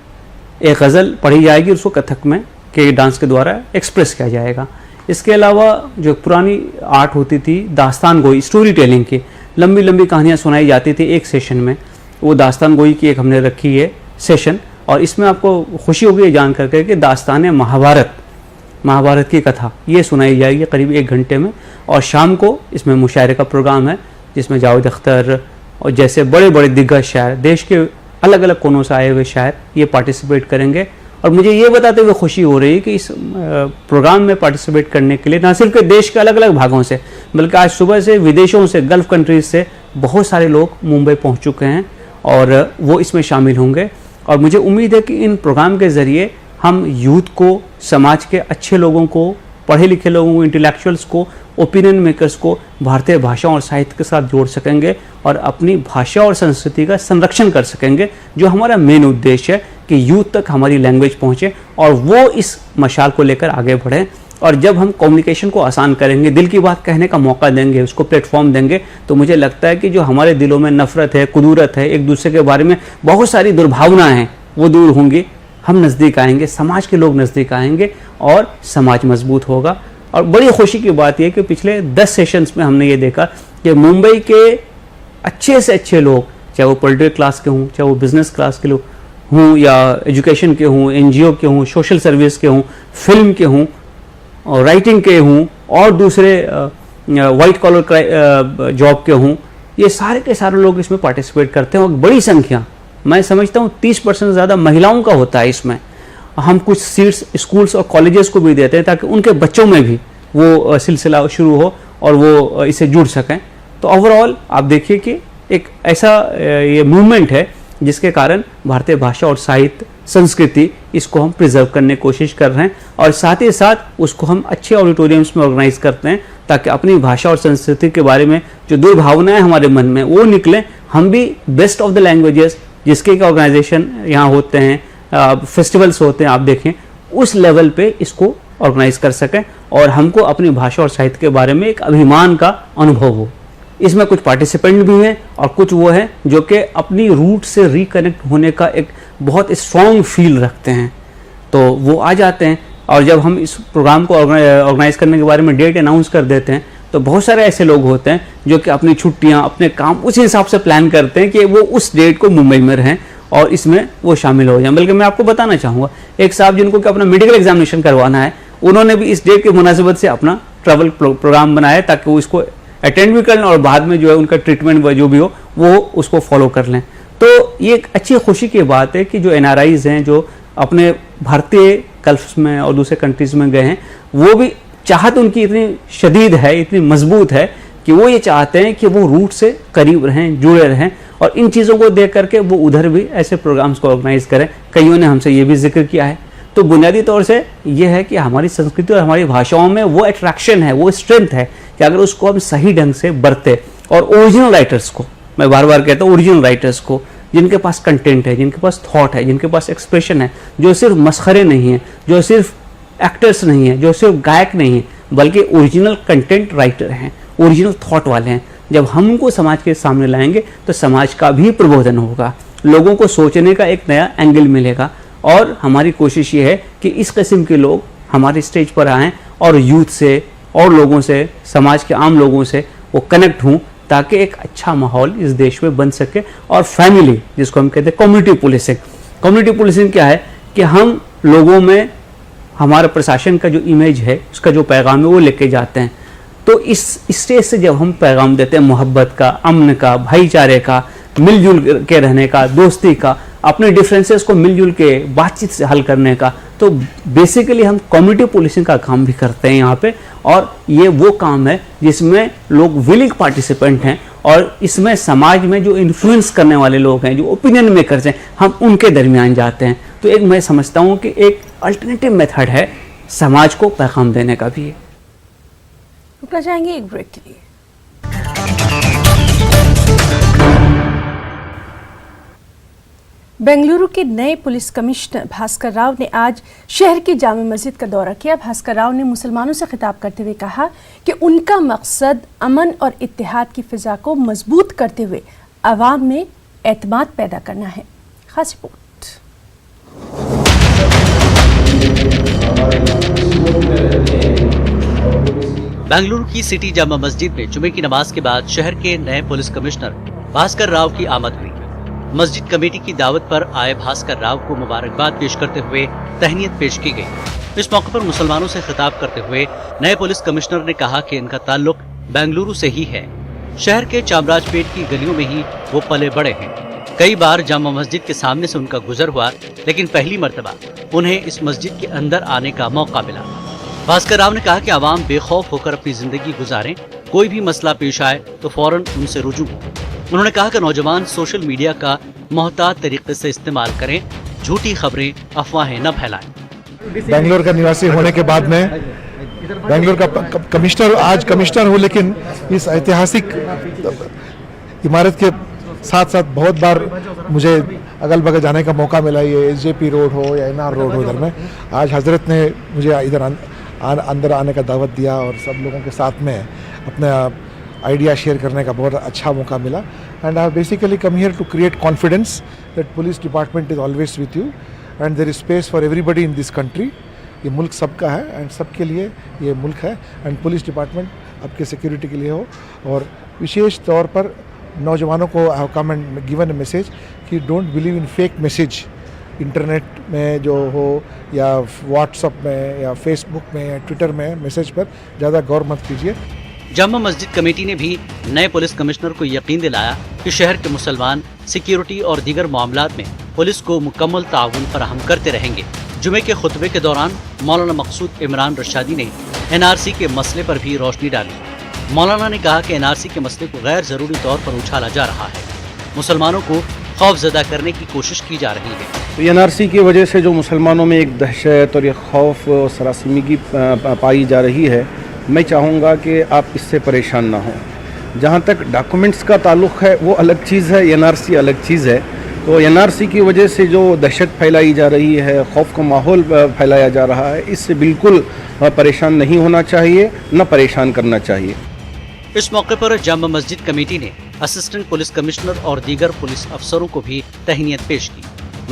एक गज़ल पढ़ी जाएगी, उसको कथक में के डांस के द्वारा एक्सप्रेस किया जाएगा। इसके अलावा जो पुरानी आर्ट होती थी दास्तान गोई, स्टोरी टेलिंग की, लंबी लंबी कहानियाँ सुनाई जाती थी एक सेशन में, वो दास्तान गोई की एक हमने रखी है सेशन। और इसमें आपको खुशी होगी ये जान करके कि दास्तान महाभारत की कथा ये सुनाई जाएगी करीब 1 घंटे में। और शाम को इसमें मुशायरे का प्रोग्राम है जिसमें जावेद अख्तर और जैसे बड़े बड़े दिग्गज शायर, देश के अलग अलग कोनों से आए हुए शायर ये पार्टिसिपेट करेंगे। और मुझे ये बताते हुए खुशी हो रही है कि इस प्रोग्राम में पार्टिसिपेट करने के लिए न सिर्फ के देश के अलग अलग भागों से बल्कि आज सुबह से विदेशों से, गल्फ़ कंट्रीज़ से बहुत सारे लोग मुंबई पहुंच चुके हैं और वो इसमें शामिल होंगे। और मुझे उम्मीद है कि इन प्रोग्राम के ज़रिए हम यूथ को, समाज के अच्छे लोगों को, पढ़े लिखे लोगों को, इंटेलेक्चुअल्स को, ओपिनियन मेकर्स को भारतीय भाषा और साहित्य के साथ जोड़ सकेंगे और अपनी भाषा और संस्कृति का संरक्षण कर सकेंगे, जो हमारा मेन उद्देश्य है कि यूथ तक हमारी लैंग्वेज पहुँचे और वो इस मशाल को लेकर आगे बढ़ें। और जब हम कम्युनिकेशन को आसान करेंगे, दिल की बात कहने का मौका देंगे, उसको प्लेटफॉर्म देंगे, तो मुझे लगता है कि जो हमारे दिलों में नफ़रत है, कुदूरत है, एक दूसरे के बारे में बहुत सारी दुर्भावनाएँ हैं, वो दूर होंगी। हम नज़दीक आएंगे, समाज के लोग नज़दीक आएंगे और समाज मजबूत होगा। और बड़ी खुशी की बात यह कि पिछले 10 सेशंस में हमने ये देखा कि मुंबई के अच्छे से अच्छे लोग, चाहे वो पॉलिटिकल क्लास के हों, चाहे वो बिज़नेस क्लास के लोग हों या एजुकेशन के हों, NGO के हों, सोशल सर्विस के हों, फिल्म के हों और राइटिंग के हों और दूसरे वाइट कॉलर जॉब के हों, ये सारे के सारे लोग इसमें पार्टिसिपेट करते हैं। और बड़ी संख्या, मैं समझता हूँ 30% ज़्यादा महिलाओं का होता है इसमें। हम कुछ सीट्स स्कूल्स और कॉलेजेस को भी देते हैं ताकि उनके बच्चों में भी वो सिलसिला शुरू हो और वो इससे जुड़ सकें। तो ओवरऑल आप देखिए कि एक ऐसा ये मूवमेंट है जिसके कारण भारतीय भाषा और साहित्य, संस्कृति, इसको हम प्रिजर्व करने की कोशिश कर रहे हैं और साथ ही साथ उसको हम अच्छे ऑडिटोरियम्स में ऑर्गेनाइज करते हैं ताकि अपनी भाषा और संस्कृति के बारे में जो दुर्भावनाएं हमारे मन में वो निकलें। हम भी बेस्ट ऑफ द लैंग्वेजेस जिसके ऑर्गेनाइजेशन यहाँ होते हैं, फेस्टिवल्स होते हैं, आप देखें उस लेवल पे इसको ऑर्गेनाइज कर सकें और हमको अपनी भाषा और साहित्य के बारे में एक अभिमान का अनुभव हो। इसमें कुछ पार्टिसिपेंट भी हैं और कुछ वो हैं जो कि अपनी रूट से रिकनेक्ट होने का एक बहुत स्ट्रॉन्ग फील रखते हैं, तो वो आ जाते हैं। और जब हम इस प्रोग्राम को ऑर्गेनाइज करने के बारे में डेट अनाउंस कर देते हैं तो बहुत सारे ऐसे लोग होते हैं जो कि अपनी छुट्टियां, अपने काम उस हिसाब से प्लान करते हैं कि वो उस डेट को मुंबई में रहें और इसमें वो शामिल हो जाएं। बल्कि मैं आपको बताना चाहूँगा, एक साहब जिनको कि अपना मेडिकल एग्जामिनेशन करवाना है, उन्होंने भी इस डेट की मुनासिबत से अपना ट्रैवल प्रोग्राम बनाया ताकि वो इसको अटेंड भी कर लें और बाद में जो है उनका ट्रीटमेंट जो भी हो वो उसको फॉलो कर लें। तो ये एक अच्छी खुशी की बात है कि जो NRIs हैं जो अपने भारतीय गल्फ में और दूसरे कंट्रीज़ में गए हैं, वो भी चाहत उनकी इतनी शदीद है, इतनी मजबूत है कि वो ये चाहते हैं कि वो रूट से करीब रहें, जुड़े रहें और इन चीज़ों को देख करके वो उधर भी ऐसे प्रोग्राम्स को ऑर्गेनाइज करें। कईयों ने हमसे ये भी जिक्र किया है। तो बुनियादी तौर से ये है कि हमारी संस्कृति और हमारी भाषाओं में वो अट्रैक्शन है, वो स्ट्रेंथ है कि अगर उसको हम सही ढंग से बरते और ओरिजिनल राइटर्स को, मैं बार बार कहता हूँ ओरिजिनल राइटर्स को, जिनके पास कंटेंट है, जिनके पास थॉट है, जिनके पास एक्सप्रेशन है, जो सिर्फ मसखरे नहीं है, जो सिर्फ एक्टर्स नहीं है, जो सिर्फ गायक नहीं है, बल्कि ओरिजिनल कंटेंट राइटर हैं, ओरिजिनल थॉट वाले हैं। जब हम उनको समाज के सामने लाएंगे तो समाज का भी प्रबोधन होगा, लोगों को सोचने का एक नया एंगल मिलेगा। और हमारी कोशिश ये है कि इस किस्म के लोग हमारे स्टेज पर आएँ और यूथ से और लोगों से, समाज के आम लोगों से वो कनेक्ट हों ताकि एक अच्छा माहौल इस देश में बन सके। और फैमिली, जिसको हम कहते हैं कम्युनिटी पुलिसिंग, कम्युनिटी पुलिसिंग क्या है कि हम लोगों में हमारा प्रशासन का जो इमेज है, उसका जो पैगाम है वो लेके जाते हैं। तो इस स्टेज से जब हम पैगाम देते हैं मोहब्बत का, अमन का, भाईचारे का, मिलजुल के रहने का, दोस्ती का, अपने डिफरेंसेस को मिलजुल के बातचीत से हल करने का, तो बेसिकली हम कम्युनिटी पुलिसिंग का काम भी करते हैं यहाँ पे। और ये वो काम है जिसमें लोग विलिंग पार्टिसिपेंट हैं और इसमें समाज में जो इन्फ्लुएंस करने वाले लोग हैं, जो ओपिनियन मेकर्स हैं, हम उनके दरमियान जाते हैं। तो एक मैं समझता हूँ कि एक अल्टरनेटिव मेथड है समाज को पैगाम देने का भी है। रुकना चाहेंगे एक ब्रेक के लिए। बेंगलुरु के नए पुलिस कमिश्नर भास्कर राव ने आज शहर की जामा मस्जिद का दौरा किया। भास्कर राव ने मुसलमानों से खिताब करते हुए कहा कि उनका मकसद अमन और इत्तेहाद की फिजा को मजबूत करते हुए अवाम में एतमाद पैदा करना है। खास रिपोर्ट। बेंगलुरु की सिटी जामा मस्जिद में जुमे की नमाज के बाद शहर के नए पुलिस कमिश्नर भास्कर राव की आमद हुई। मस्जिद कमेटी की दावत पर आए भास्कर राव को मुबारकबाद पेश करते हुए तहनीत पेश की गई। इस मौके पर मुसलमानों से खिताब करते हुए नए पुलिस कमिश्नर ने कहा कि इनका ताल्लुक बेंगलुरु से ही है। शहर के चामराजपेट की गलियों में ही वो पले बड़े हैं। कई बार जामा मस्जिद के सामने से उनका गुजर हुआ, लेकिन पहली मर्तबा उन्हें इस मस्जिद के अंदर आने का मौका मिला। भास्कर राव ने कहा कि आवाम बेखौफ होकर अपनी जिंदगी गुजारें, कोई भी मसला पेश आए तो फौरन उनसे रुजू हो। उन्होंने कहा कि नौजवान सोशल मीडिया का मोहतात तरीके से इस्तेमाल करें, झूठी खबरें, अफवाहें न फैलाएं। बेंगलोर का निवासी होने के बाद में बेंगलोर का कमिश्नर, आज कमिश्नर हूँ, लेकिन इस ऐतिहासिक इमारत के साथ साथ बहुत बार मुझे अगल बगल जाने का मौका मिला। ये SJP रोड हो या NR रोड हो, इधर में आज हजरत ने मुझे इधर अंदर आने का दावत दिया और सब लोगों के साथ में अपना आइडिया शेयर करने का बहुत अच्छा मौका मिला। And I basically come here to create confidence that police department is always with you and there is space for everybody in this country. ये मुल्क सबका है एंड सबके लिए ये मुल्क है एंड पुलिस डिपार्टमेंट आपके सिक्योरिटी के लिए हो। और विशेष तौर पर नौजवानों को I have come and given a message कि don't believe in fake message, internet में जो हो या व्हाट्सएप में या फेसबुक में या ट्विटर में मैसेज पर ज़्यादा गौर मत कीजिए। जामा मस्जिद कमेटी ने भी नए पुलिस कमिश्नर को यकीन दिलाया कि शहर के मुसलमान सिक्योरिटी और दीगर मामलात में पुलिस को मुकम्मल ताउन फराहम करते रहेंगे। जुमे के खुतबे के दौरान मौलाना मकसूद इमरान रशादी ने NRC के मसले पर भी रोशनी डाली। मौलाना ने कहा कि NRC के मसले को गैर जरूरी तौर पर उछाला जा रहा है, मुसलमानों को खौफजदा करने की कोशिश की जा रही है। तो NRC की वजह से जो मुसलमानों में एक दहशत और ये खौफ और सरासमीगी पाई जा रही है, मैं चाहूँगा कि आप इससे परेशान ना हों। जहाँ तक डॉक्यूमेंट्स का ताल्लुक़ है वो अलग चीज़ है, NRC अलग चीज़ है। तो एनआरसी की वजह से जो दहशत फैलाई जा रही है, खौफ का माहौल फैलाया जा रहा है, इससे बिल्कुल परेशान नहीं होना चाहिए, न परेशान करना चाहिए। इस मौके पर जामा मस्जिद कमेटी ने असिस्टेंट पुलिस कमिश्नर और दीगर पुलिस अफसरों को भी तहनीयत पेश की।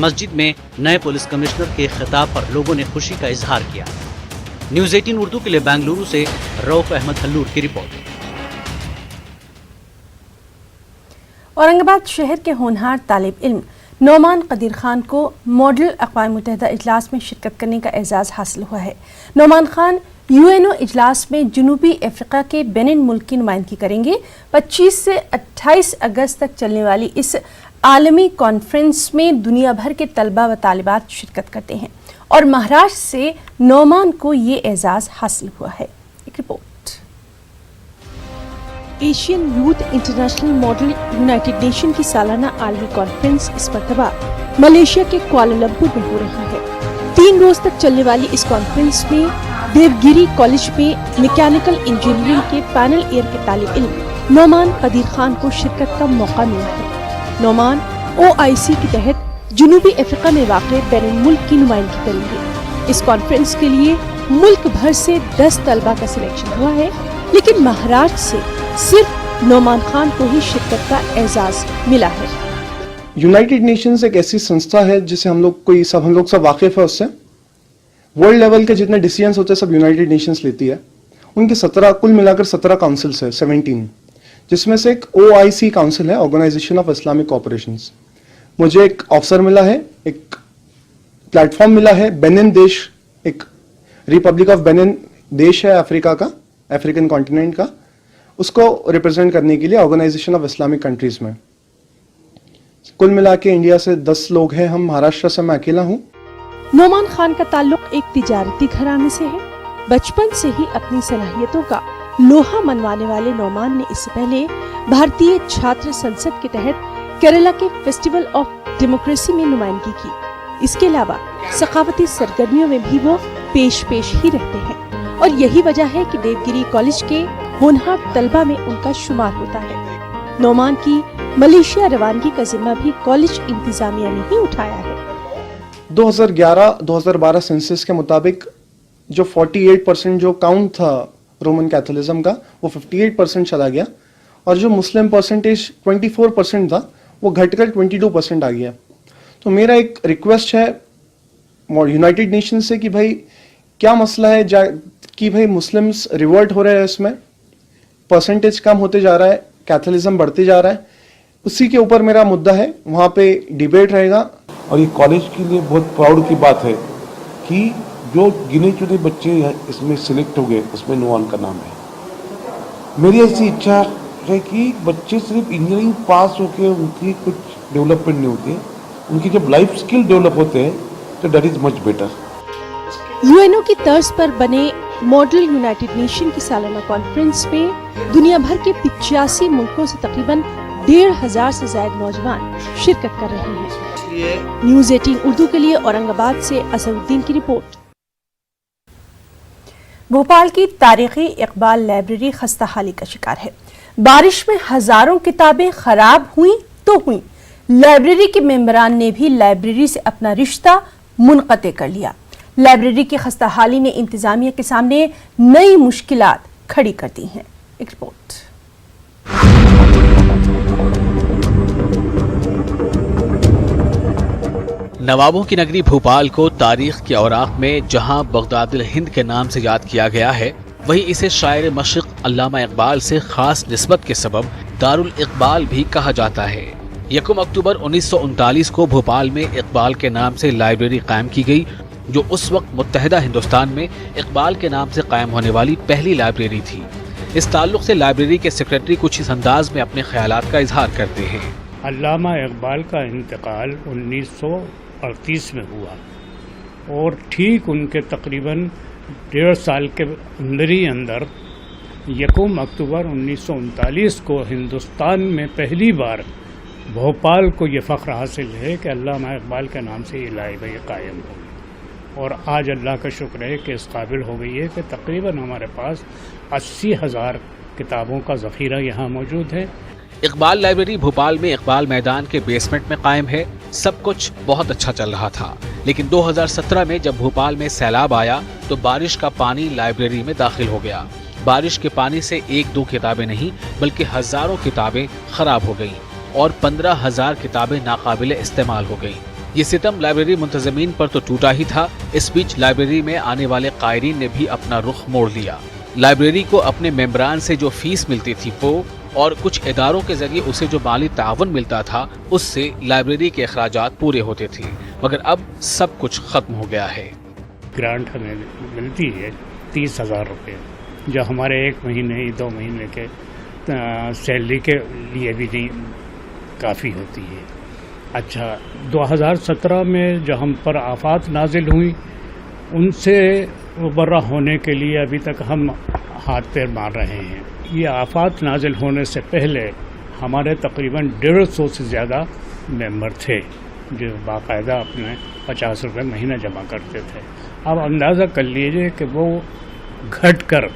मस्जिद में नए पुलिस कमिश्नर के खिताब पर लोगों ने खुशी का इजहार किया। न्यूज़ 18 उर्दू के लिए बेंगलुरु से रऊफ अहमद हल्लूर की रिपोर्ट। औरंगाबाद शहर के होनहार तालिब इल्म नौमान कदीर खान को मॉडल अक़वाम मुत्तहिदा इजलास में शिरकत करने का एजाज़ हासिल हुआ है। नौमान खान यूएनओ इजलास में जनूबी अफ्रीका के बेनिन मुल्क की नुमाइंदगी करेंगे। 25 से 28 अगस्त तक चलने वाली इस आलमी कॉन्फ्रेंस में दुनिया भर के तलबा व तालिबात शिरकत करते हैं और महाराष्ट्र से नौमान को ये एजाज़ हासिल हुआ है। एक report. Asian youth international model United nation की सालाना आलमी कॉन्फ्रेंस इस मरतबा मलेशिया के कुआलालंपुर में हो रही है। 3 रोज तक चलने वाली इस कॉन्फ्रेंस में देवगिरी कॉलेज में मैकेनिकल इंजीनियरिंग के फाइनल ईयर के तालिब इल्म नौमान कदीर खान को शिरकत का मौका मिला है। नौमान OIC के तहत जनूबी अफ्रीका में वाक़े बेनिन मुल्क की नुमाइंदगी करेंगे। इस कॉन्फ्रेंस के लिए मुल्क भर से 10 तलबा का सिलेक्शन हुआ है, लेकिन महाराष्ट्र से सिर्फ नौमान खान को ही शिरकत का एजाज मिला है। यूनाइटेड नेशंस एक ऐसी संस्था है जिसे हम लोग सब वाकिफ है उससे। वर्ल्ड लेवल के जितने डिसीजंस होते हैं सब यूनाइटेड नेशंस लेती है। उनके 17 कुल मिलाकर 17 काउंसिल्स है, 17, जिसमें से एक OIC काउंसिल है, ऑर्गेनाइजेशन ऑफ इस्लामिक कोऑपरेशंस। मुझे एक अवसर मिला है, एक प्लेटफॉर्म मिला है। बेनिन देश, एक रिपब्लिक ऑफ बेनिन देश है अफ्रीका का, अफ्रीकन कॉन्टिनेंट का, उसको रिप्रेजेंट करने के लिए ऑर्गेनाइजेशन ऑफ इस्लामिक कंट्रीज में। कुल मिला के इंडिया से 10 लोग हैं, हम महाराष्ट्र से मैं अकेला हूँ। नौमान खान का ताल्लुक एक तिजारती घराने से है। बचपन से ही अपनी सलाहियतों का लोहा मनवाने वाले नौमान ने इससे पहले भारतीय छात्र संसद के तहत केरला के फेस्टिवल ऑफ डेमोक्रेसी में नुमाइंदगी की। इसके अलावा सकाफती सरगर्मियों में भी वो पेश ही रहते हैं और यही वजह है कि देवगिरी कॉलेज के होनहार तलबा में उनका शुमार होता है। नौमान की मलेशिया रवानगी का जिम्मा भी कॉलेज इंतजामिया ने ही उठाया है। 2011-2012 सेंसस के मुताबिक जो 48% जो काउंट था रोमन कैथोलिज्म का, वो 58% चला गया और जो मुस्लिम परसेंटेज 24% था वो घटकर 22% आ गया। तो मेरा एक रिक्वेस्ट है यूनाइटेड नेशन से कि भाई क्या मसला है कि भाई मुस्लिम्स रिवर्ट हो रहे हैं, इसमें परसेंटेज कम होते जा रहा है, कैथोलिज्म बढ़ते जा रहा है। उसी के ऊपर मेरा मुद्दा है, वहाँ पे डिबेट रहेगा। और ये कॉलेज के लिए बहुत प्राउड की बात है कि जो गिने चुने बच्चे इसमें सिलेक्ट हो गए, उसमें नौमान का नाम है। मेरी ऐसी इच्छा है कि बच्चे सिर्फ इंजीनियरिंग पास होकर उनकी कुछ डेवलपमेंट नहीं होती है, उनकी जब लाइफ स्किल डेवलप होते हैं तो that is much better. UNO की तर्ज पर बने मॉडल यूनाइटेड नेशन की सालाना कॉन्फ्रेंस में दुनिया भर के 85 मुल्कों से तकरीबन 1,500 से ज्यादा नौजवान शिरकत कर रहे हैं। न्यूज़ 18 उर्दू के लिए औरंगाबाद से असदुद्दीन की रिपोर्ट। भोपाल की तारीखी इकबाल लाइब्रेरी खस्ताहाली का शिकार है। बारिश में हजारों किताबें खराब हुई तो हुई, लाइब्रेरी के मेंबरान ने भी लाइब्रेरी से अपना रिश्ता मुनक़ते कर लिया। लाइब्रेरी की खस्ताहाली ने इंतजामिया के सामने नई मुश्किलात खड़ी कर दी हैं। एक रिपोर्ट। नवाबों की नगरी भोपाल को तारीख के औराक में जहां बगदादुल हिंद के नाम से याद किया गया है, वहीं इसे शायर मशरिक़ अल्लामा इकबाल से खास निस्बत के सबब दारुल इकबाल भी कहा जाता है। 1 अक्टूबर 1939 को भोपाल में इकबाल के नाम से लाइब्रेरी कायम की गई, जो उस वक्त मुत्तहिदा हिंदुस्तान में इकबाल के नाम से कायम होने वाली पहली लाइब्रेरी थी। इस ताल्लुक से लाइब्रेरी के सेक्रेटरी कुछ इस अंदाज में अपने ख्यालात का इजहार करते हैं। अल्लामा इकबाल का इंतकाल 1938 में हुआ और ठीक उनके तकरीबन 1.5 साल के अंदर ही अंदर 1 अक्टूबर 1939 को हिंदुस्तान में पहली बार भोपाल को ये फ़ख्र हासिल है कि अल्लामा इकबाल के नाम से ये लाइब्रेरी कायम हो। और आज अल्लाह का शुक्र है कि इस काबिल हो गई है कि तकरीबन हमारे पास 80,000 किताबों का ज़ख़ीरा यहाँ मौजूद है। इकबाल लाइब्रेरी भोपाल में इकबाल मैदान के बेसमेंट में कायम है। सब कुछ बहुत अच्छा चल रहा था, लेकिन 2017 में जब भोपाल में सैलाब आया तो बारिश का पानी लाइब्रेरी में दाखिल हो गया। बारिश के पानी से 1-2 किताबें नहीं बल्कि हजारों किताबें खराब हो गईं और 15,000 किताबें नाकाबिले इस्तेमाल हो गईं। ये सितम लाइब्रेरी मुंतजमीन पर तो टूटा ही था, इस बीच लाइब्रेरी में आने वाले कायरीन ने भी अपना रुख मोड़ लिया। लाइब्रेरी को अपने मेंबरान से जो फीस मिलती थी वो और कुछ इदारों के जरिए उसे जो माली तावन मिलता था उससे लाइब्रेरी के अखराजात पूरे होते थे, मगर अब सब कुछ खत्म हो गया है। ग्रांट हमें मिलती है 30,000 रुपये, जो हमारे 1 महीने 2 महीने के सैलरी के लिए भी नहीं काफ़ी होती है। अच्छा, 2017 में जो हम पर आफात नाजिल हुई उनसे मुबर्रा होने के लिए अभी तक हम हाथ पैर मार रहे हैं। ये आफात नाजिल होने से पहले हमारे तकरीबन 150 से ज़्यादा मेंबर थे जो बाकायदा अपने 50 रुपये महीना जमा करते थे। अब अंदाज़ा कर लीजिए कि वो घटकर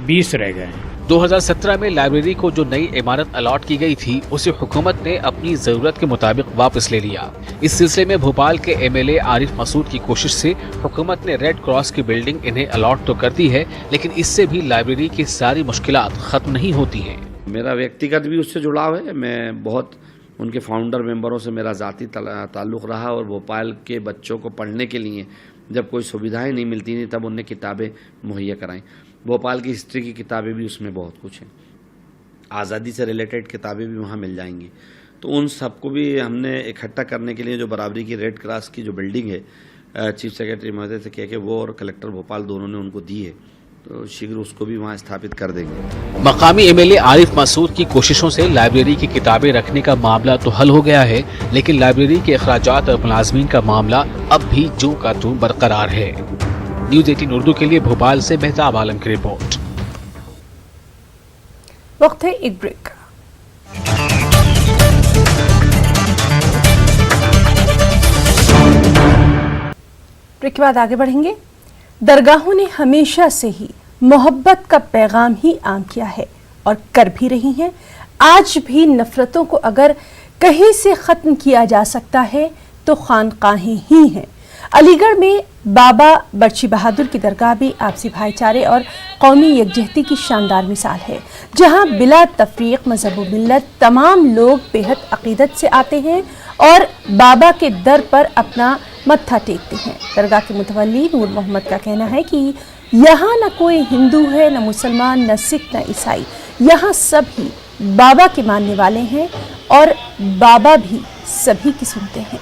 20 रह गए हैं। 2017 में लाइब्रेरी को जो नई इमारत अलॉट की गई थी उसे हुकूमत ने अपनी जरूरत के मुताबिक वापस ले लिया। इस सिलसिले में भोपाल के MLA आरिफ मसूद की कोशिश से हुकूमत ने रेड क्रॉस की बिल्डिंग इन्हें अलॉट तो कर दी है, लेकिन इससे भी लाइब्रेरी की सारी मुश्किलात खत्म नहीं होती हैं। मेरा व्यक्तिगत भी उससे जुड़ाव है। मैं बहुत उनके फाउंडर मेंबरों से मेरा ज़ाती ताल्लुक़ रहा और भोपाल के बच्चों को पढ़ने के लिए जब कोई सुविधाएं नहीं मिलती थी तब उनने किताबें मुहैया कराईं। भोपाल की हिस्ट्री की किताबें भी उसमें बहुत कुछ हैं, आज़ादी से रिलेटेड किताबें भी वहाँ मिल जाएंगी। तो उन सबको भी हमने इकट्ठा करने के लिए जो बराबरी की रेड क्रॉस की जो बिल्डिंग है चीफ सेक्रेटरी महोदय से कह के वो और कलेक्टर भोपाल दोनों ने उनको दी है, तो शीघ्र उसको भी वहाँ स्थापित कर देंगे। मकामी MLA आरिफ मसूद की कोशिशों से लाइब्रेरी की किताबें रखने का मामला तो हल हो गया है, लेकिन लाइब्रेरी के अखराजात और मुलाजमीन का मामला अब भी जूं का तूं बरकरार है। न्यूज़ 18 उर्दू के लिए भोपाल से मेहताब आलम की रिपोर्ट। वक्त है एक ब्रेक का। ब्रेक के बाद आगे बढ़ेंगे। दरगाहों ने हमेशा से ही मोहब्बत का पैगाम ही आम किया है और कर भी रही हैं। आज भी नफरतों को अगर कहीं से खत्म किया जा सकता है तो खानकाहें ही हैं। अलीगढ़ में बाबा बर्ची बहादुर की दरगाह भी आपसी भाईचारे और कौमी यकजहती की शानदार मिसाल है, जहां बिला तफरीक मजहब व मिल्लत तमाम लोग बेहद अकीदत से आते हैं और बाबा के दर पर अपना मत्था टेकते हैं। दरगाह के मुतवल्ली नूर मोहम्मद का कहना है कि यहाँ न कोई हिंदू है, न मुसलमान, न सिख, न ईसाई, यहाँ सभी बाबा के मानने वाले हैं और बाबा भी सभी की सुनते हैं।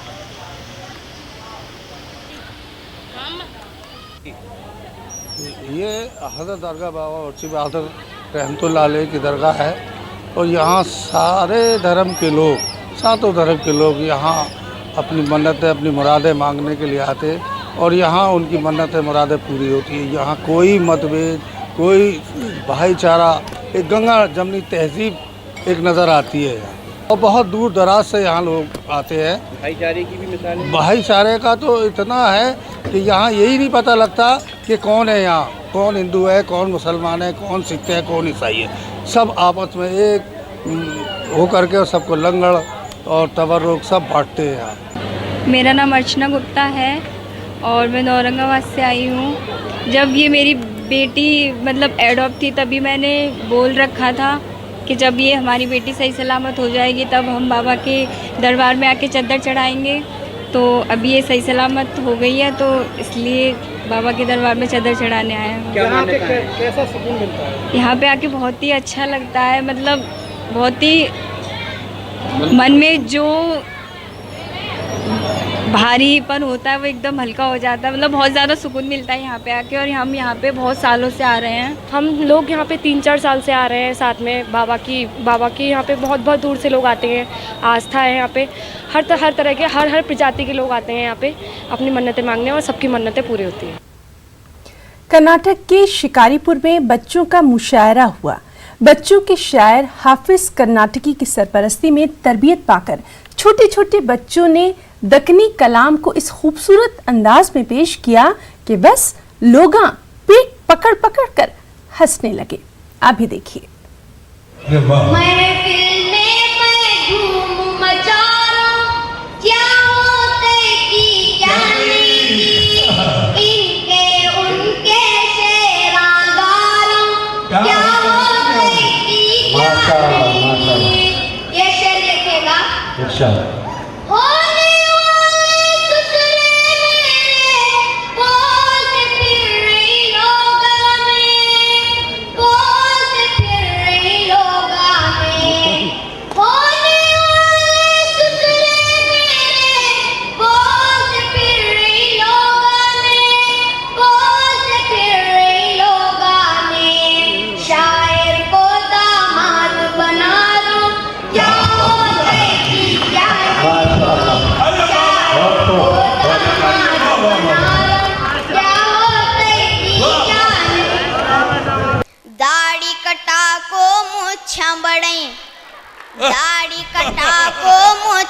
ये हज़रत दरगाह बाबा बर्ची बहादुर रहमतुल्लाह अलैह की दरगाह है और यहाँ सारे धर्म के लोग, सातों धर्म के लोग यहाँ अपनी मन्नतें, अपनी मुरादें मांगने के लिए आते हैं और यहाँ उनकी मन्नतें मुरादें पूरी होती है। यहाँ कोई मतभेद, कोई भाईचारा, एक गंगा जमनी तहजीब एक नज़र आती है यहाँ। और बहुत दूर दराज से यहाँ लोग आते हैं। भाईचारे की भी मिसाल है। भाईचारे का तो इतना है कि यहाँ यही नहीं पता लगता कि कौन है यहाँ, कौन हिंदू है, कौन मुसलमान है, कौन सिख है, कौन ईसाई है। सब आपस में एक हो करके और सबको लंगर और तबर्रुक सब बांटते हैं यहाँ। मेरा नाम अर्चना गुप्ता है और मैं औरंगाबाद से आई हूँ। जब ये मेरी बेटी मतलब एडॉप्ट थी तभी मैंने बोल रखा था कि जब ये हमारी बेटी सही सलामत हो जाएगी तब हम बाबा के दरबार में आके चद्दर चढ़ाएंगे। तो अभी ये सही सलामत हो गई है तो इसलिए बाबा के दरबार में चद्दर चढ़ाने आए हैं। यहाँ पे कैसा सुकून मिलता है? यहाँ पे आके बहुत ही अच्छा लगता है, मतलब बहुत ही मन में जो भारीपन होता है वो एकदम हल्का हो जाता है। मतलब बहुत ज़्यादा सुकून मिलता है यहाँ पे आके और हम यहाँ पे बहुत सालों से आ रहे हैं। हम लोग यहाँ पे 3-4 साल से आ रहे हैं साथ में। बाबा की यहाँ पे बहुत बहुत दूर से लोग आते हैं। आस्था है यहाँ पे, हर तरह के हर प्रजाति के लोग आते हैं यहाँ पे अपनी मन्नतें मांगने और सबकी मन्नतें पूरी होती हैं। कर्नाटक के शिकारीपुर में बच्चों का मुशायरा हुआ। बच्चों के शायर हाफिज कर्नाटकी की सरपरस्ती में तरबियत पाकर छोटे छोटे बच्चों ने दक्कनी कलाम को इस खूबसूरत अंदाज में पेश किया कि बस लोग पीठ पकड़ पकड़ कर हंसने लगे। आप भी देखिए। महफिल में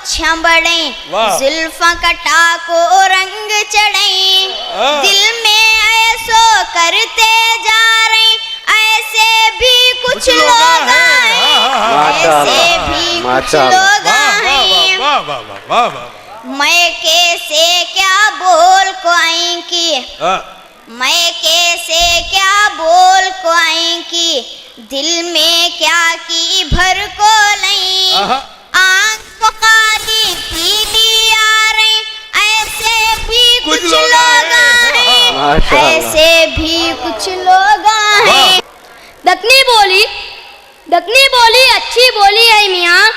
मुच्छां बढ़ई, जुल्फां कटा को रंग चढ़ई, दिल में ऐसो करते जा रही, ऐसे भी कुछ लोग हैं, ऐसे भी कुछ लोग हैं। मैं कैसे क्या बोल को आई की, मैं कैसे क्या बोल को आई की, दिल में क्या की भर को लई, आँख को काली पीली आ रही, ऐसे भी कुछ लोग हैं, ऐसे भी कुछ लोग हैं। दक्नी बोली अच्छी बोली है मियाँ,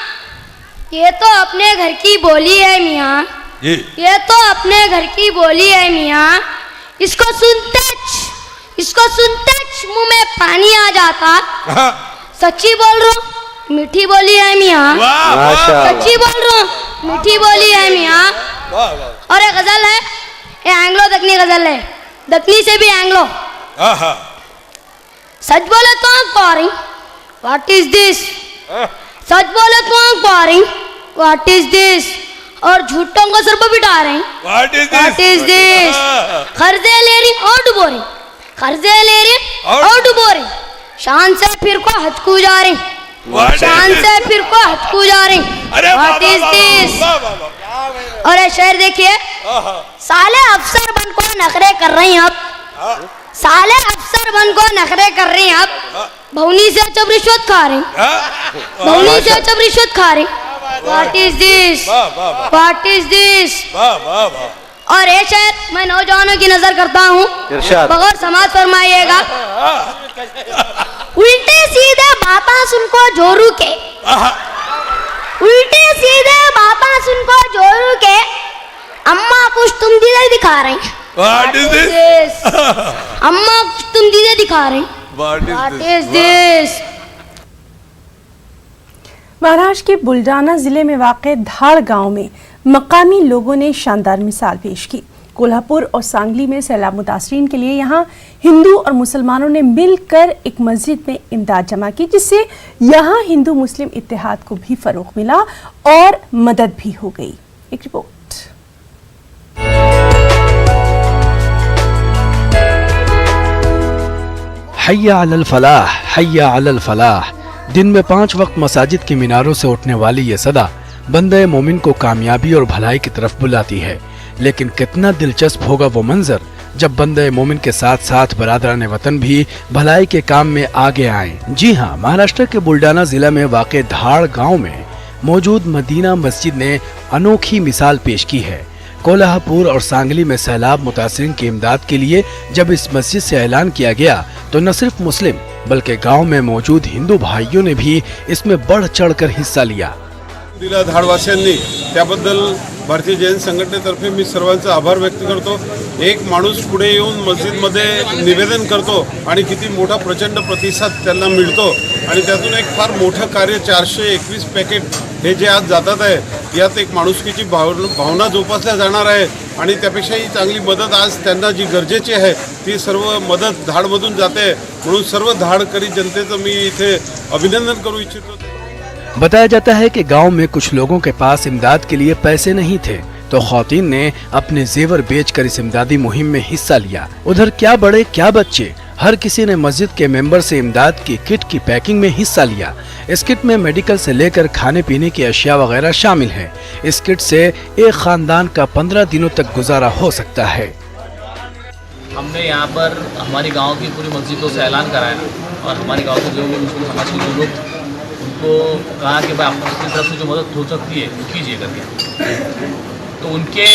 ये तो अपने घर की बोली है मियाँ, ये तो अपने घर की बोली है मियाँ। इसको सुनते मुंह में पानी आ जाता। सच्ची बोल रहा हूँ, मीठी बोली है मियाँ, सच्ची बोल रहा हूँ, मीठी बोली है मियाँ। और एक गजल है, ये एंग्लो दक्नी गजल है, दक्नी से भी एंग्लो। सच बोले तो आँख पारी, व्हाट इज दिस, सच बोले तो आँख पारी, व्हाट इज दिस, और झूठों को सर पर बिठा रहे हैं, व्हाट इज दिस, कर्जे ले रही और डुबो रही, कर्जे ले रही और डुबो रही, शान से फिर को हथकू जा रही, शान से फिर को हथकू जा रही, व्हाट इज दिस। और ये शेर देखिए, साले अफसर बन को नखरे कर रही हैं अब, साले अफसर बन को नखरे कर रही हैं अब, भौनी से जब रिश्वत खा रही, भौनी से जब रिश्वत खा रही, what is this, what is this. और ये शेर मैं नौजवानों की नजर करता हूँ, बगैर समाज फरमाइएगा। उल्टे सीधे बातें सुनको जोरू के, उल्टे सीधे बातें सुनको जोरू के, अम्मा कुछ तुम दीदे दिखा रही, व्हाट इज दिस, अम्मा कुछ तुम दीदे दिखा रही, व्हाट इज दिस। महाराष्ट्र के बुलढाना जिले में वाक़ धाड़ गांव में मकामी लोगों ने शानदार मिसाल पेश की। कोल्हापुर और सांगली में सैलाब मुतासरीन के लिए यहां हिंदू और मुसलमानों ने मिलकर एक मस्जिद में इमदाद जमा की, जिससे यहां हिंदू मुस्लिम इत्तेहाद को भी फरोग मिला और मदद भी हो गई। एक रिपोर्ट। हय्या अलल फलाह, हय्या अलल फलाह। दिन में 5 वक्त मसाजिद के मीनारों से उठने वाली ये सदा बंदे मोमिन को कामयाबी और भलाई की तरफ बुलाती है। लेकिन कितना दिलचस्प होगा वो मंजर जब बंदे मोमिन के साथ साथ बरादरान वतन भी भलाई के काम में आगे आए। जी हाँ, महाराष्ट्र के बुलढाना जिला में वाक़े धाड़ गांव में मौजूद मदीना मस्जिद ने अनोखी मिसाल पेश की है। कोल्हापुर और सांगली में सैलाब मुतासरीन की इमदाद के लिए जब इस मस्जिद से ऐलान किया गया तो न सिर्फ मुस्लिम बल्कि गांव में मौजूद हिंदू भाइयों ने भी इसमें बढ़ चढ़कर हिस्सा लिया। दिला धाडवासियांनी त्याबद्दल भारतीय जैन संघटनेतर्फे मी सर्वांचा आभार व्यक्त करतो। एक माणूस पुढे येऊन मस्जिदमध्ये निवेदन करतो आणि किती मोठा प्रचंड प्रतिसाद त्यांना मिळतो आणि त्यातून एक फार मोठं कार्य 421 पॅकेट हे जे आज जातात आहे, यात एक माणुसकीची भावना जोपासल्या जाणार आहे आणि त्यापेक्षाही चांगली मदत आज त्यांना जी गरजेची आहे ती सर्व मदत धाडमधून जाते। म्हणून सर्व धाडकरी जनतेचं मी इथे अभिनंदन करू इच्छितो। बताया जाता है कि गांव में कुछ लोगों के पास इमदाद के लिए पैसे नहीं थे, तो खौतीन ने अपने जेवर बेचकर इस इमदादी मुहिम में हिस्सा लिया। उधर क्या बड़े क्या बच्चे, हर किसी ने मस्जिद के मेंबर से इमदाद की किट की पैकिंग में हिस्सा लिया। इस किट में मेडिकल से लेकर खाने पीने की अशिया वगैरह शामिल है। इस किट से एक खानदान का 15 दिनों तक गुजारा हो सकता है। हमने यहाँ पर हमारी गांव की पूरी मस्जिदों से ऐलान कराया और हमारे गांव के जो भी मुस्लिम समाज के लोग उनको कहा कि भाई आपकी तरफ से जो मदद हो सकती है वो कीजिए करके। तो उनके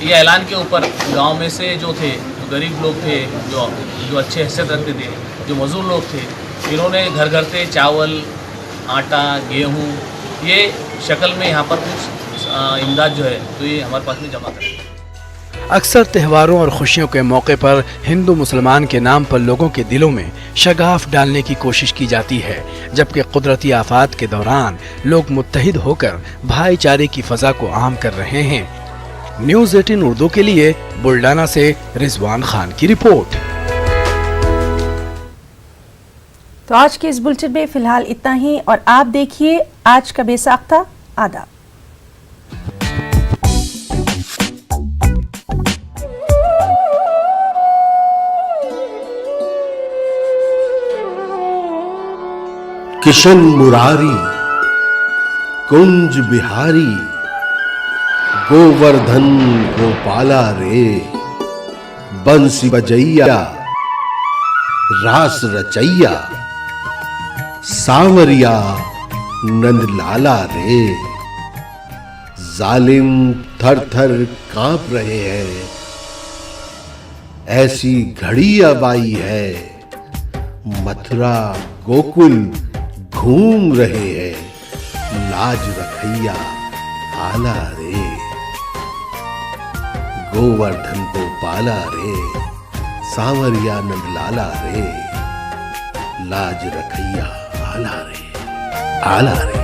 ये ऐलान के ऊपर गांव में से जो थे, जो गरीब लोग थे, जो अच्छे हैसियत रखते थे, जो मजदूर लोग थे, इन्होंने घर घर से चावल, आटा, गेहूँ ये शक्ल में यहाँ पर कुछ इमदाद जो है तो ये हमारे पास में जमा करें। अक्सर त्योहारों और खुशियों के मौके पर हिंदू मुसलमान के नाम पर लोगों के दिलों में शगाफ डालने की कोशिश की जाती है, जबकि कुदरती आफात के दौरान लोग मुत्तहिद होकर भाईचारे की फजा को आम कर रहे हैं। न्यूज़ 18 उर्दू के लिए बुलढाना से रिजवान खान की रिपोर्ट। तो आज के इस बुलेटिन में फिलहाल इतना ही और आप देखिए आज का बेसाख्ता। आदाब। किशन मुरारी, कुंज बिहारी, गोवर्धन गोपाला रे, बंसी बजैया, रास रचैया, सांवरिया नंदलाला रे। जालिम थर थर कांप रहे हैं, ऐसी घड़ी अब आई है, मथुरा गोकुल घूम रहे हैं, लाज रखैया आला रे। गोवर्धन गोपाला रे, सांवरिया नंदलाला रे, लाज रखैया आला रे, आला रे।